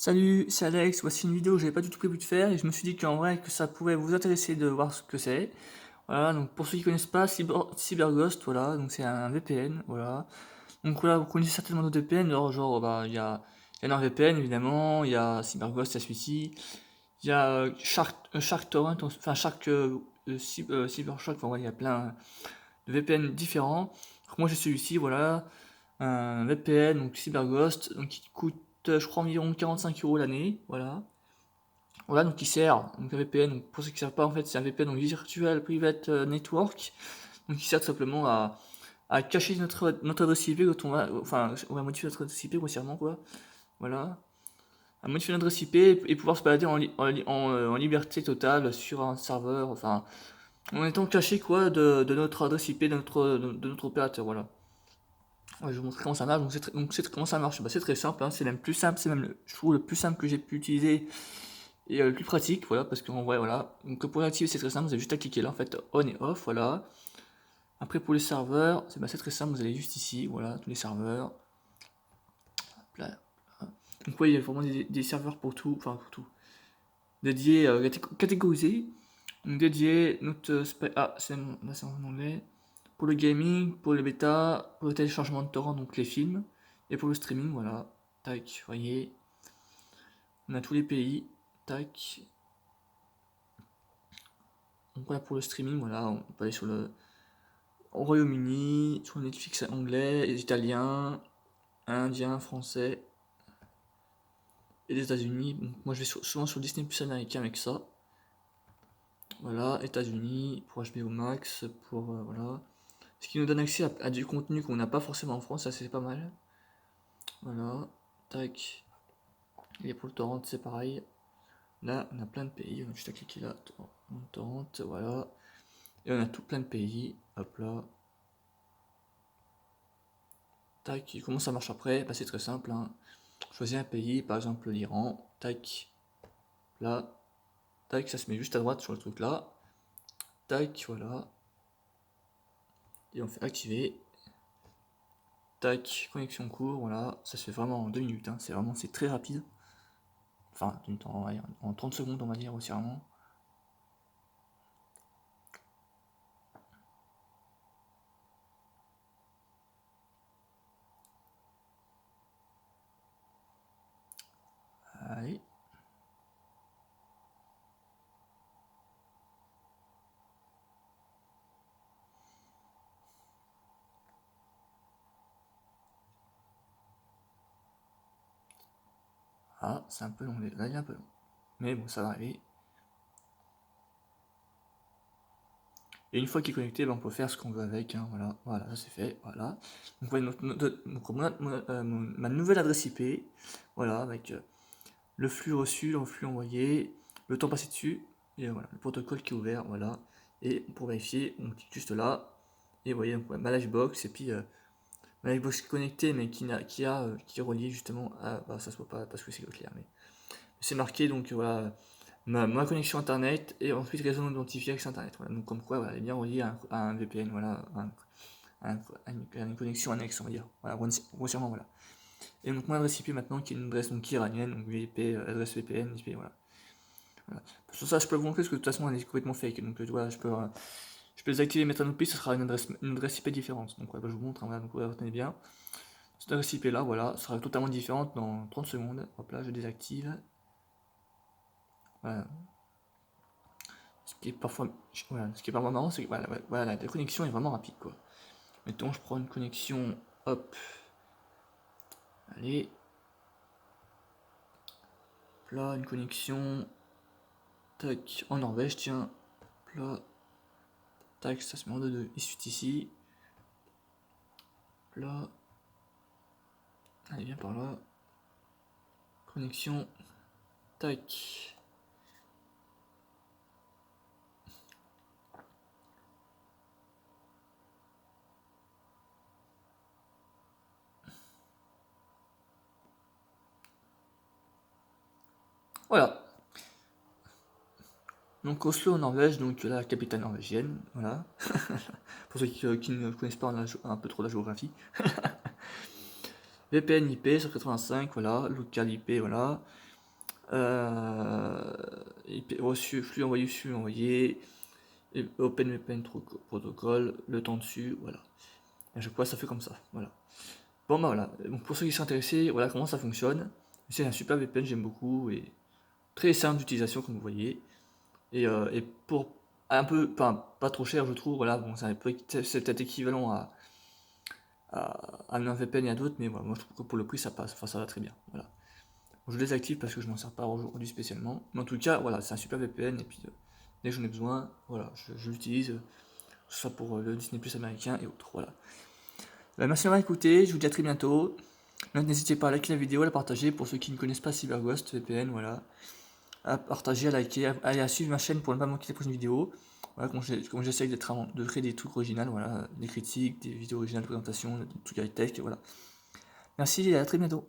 Salut, c'est Alex. Voici une vidéo que j'avais pas du tout prévu de faire et je me suis dit qu'en vrai que ça pouvait vous intéresser de voir ce que c'est. Voilà, donc pour ceux qui connaissent pas, CyberGhost, voilà, donc c'est un VPN, voilà. Donc voilà, vous connaissez certainement d'autres VPN, genre bah il y a NordVPN évidemment, il y a CyberGhost, il y a celui-ci, il y a Shark Torrent, enfin Cybershock, enfin voilà, il y a plein de VPN différents. Donc moi j'ai celui-ci, voilà, un VPN, donc CyberGhost, donc qui coûte je crois environ 45 € l'année, voilà. Voilà, donc il sert, donc un VPN, donc pour ceux qui ne savent pas, en fait, c'est un VPN, donc Virtual Private Network, donc il sert tout simplement à cacher notre adresse IP quand on va modifier notre adresse IP grossièrement, quoi, voilà, à modifier notre adresse IP et pouvoir se balader en liberté totale sur un serveur, enfin, en étant caché, quoi, de notre adresse IP, de notre opérateur, voilà. Ouais, je vous montre comment ça marche, comment ça marche, bah, c'est très simple, hein, c'est même plus simple, c'est même, je trouve, le plus simple que j'ai pu utiliser et le plus pratique, voilà, parce qu'en vrai, voilà. Donc pour l'activer, c'est très simple, vous avez juste à cliquer là, en fait, on et off, voilà. Après, pour les serveurs, c'est très simple, vous allez juste ici, voilà, tous les serveurs. Hop là, là. Donc, ouais, il y a vraiment des serveurs pour tout, enfin, pour tout. Dédiés, catégorisés. Donc, dédiés, ah, là, c'est en anglais. Pour le gaming, pour les bêta, pour le téléchargement de torrents, donc les films. Et pour le streaming, voilà. Tac, vous voyez. On a tous les pays. Tac. Donc, voilà, pour le streaming, voilà, on peut aller sur le au Royaume-Uni, sur Netflix anglais, italien, indien, français et les États-Unis. Donc moi je vais souvent sur Disney Plus américain avec ça. Voilà, États-Unis pour HBO Max, pour voilà. Ce qui nous donne accès à du contenu qu'on n'a pas forcément en France, ça c'est pas mal. Voilà, tac. Et pour le torrent c'est pareil. Là on a plein de pays, on a juste à cliquer là, torrent, voilà. Et on a tout plein de pays, hop là. Tac, comment ça marche après? Bah, c'est très simple, hein. Choisis un pays, par exemple l'Iran, tac, là, tac, ça se met juste à droite sur le truc là, tac, voilà, et on fait activer, tac, connexion court, voilà, ça se fait vraiment en 2 minutes, hein. C'est très rapide, enfin, en 30 secondes on va dire grossièrement. Allez, ah, c'est un peu long, là il est un peu long, mais bon, ça va arriver. Et une fois qu'il est connecté, ben, on peut faire ce qu'on veut avec, hein, voilà, voilà, ça c'est fait, voilà. Donc, voilà, ma nouvelle adresse IP, voilà, avec le flux reçu, le flux envoyé, le temps passé dessus, et voilà, le protocole qui est ouvert, voilà. Et pour vérifier, on clique juste là, et vous voyez, donc, ouais, ma Livebox, et puis ma Livebox connectée, mais qui est reliée justement à, bah, ça se voit pas parce que c'est clair, mais c'est marqué, donc voilà, ma connexion internet, et ensuite réseau non identifié avec internet, voilà. Donc comme quoi, voilà, elle est bien reliée à un VPN, voilà, à une connexion annexe, on va dire, voilà, grossièrement, voilà. Et donc mon adresse IP maintenant qui est une adresse donc iranienne, donc IP, adresse VPN, IP, voilà. Voilà. Sur ça, je peux vous montrer parce que de toute façon elle est complètement fake. Donc voilà, je peux désactiver et mettre un autre pays, ce sera une adresse IP différente. Donc voilà, je vous montre, hein, voilà, donc voilà, retenez bien. Cette adresse IP là, voilà, sera totalement différente dans 30 secondes. Hop là, je désactive. Voilà. Ce qui est parfois, voilà, ce qui est parfois marrant, c'est que voilà, voilà, la connexion est vraiment rapide quoi. Mettons, je prends une connexion, hop, allez, là, une connexion, tac, en Norvège, tiens, là, tac, ça se met en 2-2, il suit ici, là, allez, viens par là, connexion, tac. Voilà. Donc Oslo en Norvège, donc la capitale norvégienne, voilà. Pour ceux qui ne connaissent pas un peu trop la géographie. VPN IP 185, voilà. Local IP, voilà. Reçu, flux envoyé, et OpenVPN protocole, le temps dessus, voilà. Et à chaque fois ça fait comme ça, voilà. Bon bah voilà, donc pour ceux qui sont intéressés, voilà comment ça fonctionne. C'est un super VPN, j'aime beaucoup, et très simple d'utilisation comme vous voyez. Et pour un peu, pas trop cher je trouve, voilà, bon c'est peut-être équivalent à un VPN et à d'autres, mais voilà, moi je trouve que pour le prix ça passe, enfin ça va très bien, voilà. Je le désactive parce que je m'en sers pas aujourd'hui spécialement, mais en tout cas voilà, c'est un super VPN, et puis dès que j'en ai besoin, voilà, je l'utilise, que ce soit pour le Disney Plus américain et autres, voilà. Merci d'avoir écouté, je vous dis à très bientôt. N'hésitez pas à liker la vidéo, à la partager pour ceux qui ne connaissent pas CyberGhost VPN, voilà. À partager, à liker, à suivre ma chaîne pour ne pas manquer les prochaines vidéos. Voilà, comme j'essaye de créer des trucs originaux, voilà, des critiques, des vidéos originales, de présentation, des trucs high tech, voilà. Merci et à très bientôt.